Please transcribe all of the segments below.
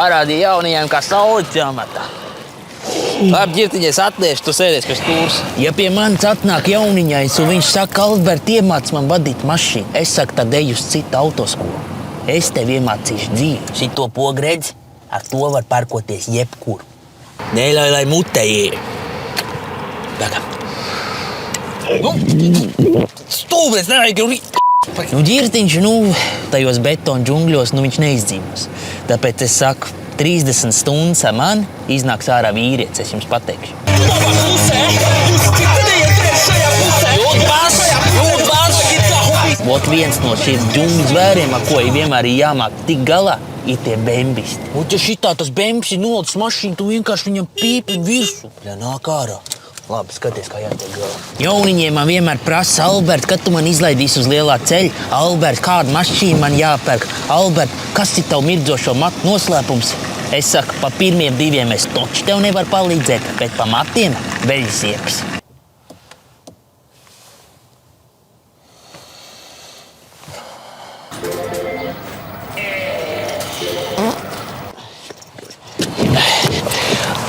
Parādīja jaunajiem, kā saules jāmatā. Labi, ģirtiņies atliešu, tu sēdies, kas stūrs. Ja pie manis atnāk jauniņais un viņš saka, Albert, iemāc man vadīt mašīnu, es saku, tad eju uz citu autoskolu. Es tev iemācīšu dzīvi. Šito pogredzi, ar to var parkoties jebkur. Neļauj, lai mutē iet. Tagad. Stūbēs, nevajag jau ģirtiņš, tajos betonu džungļos, viņš neizdzīvos. Tāpēc es saku, 30 stundas ar mani iznāks ārā vīrietis, es jums pateikšu. Vot viens no šiem džungļu zvēriem, ar ko vienmēr ir jāmāk tik galā, ir tie bembisti. Un ja šitā tas bembis ir nolicis mašīnu, tu vienkārši viņam pīpi virsū. Ja nāk ārā. Labi, skaties, kā jātiek galā. Jauniņiem man vienmēr prasa, Albert, kad tu man izlaidīsi uz lielā ceļa? Albert, kādu mašīnu man jāpērk? Albert, kas ir tavu mirdzošo matu noslēpums? Es saku, pa pirmiem 2 es toči tev nevaru palīdzēt, bet pa matiem veļas iepas.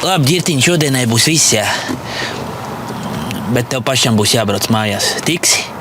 Labi, ģirtiņ, šodienai būs viss, jā. Bet tev pašam būs jābrauc mājās. Tiksi?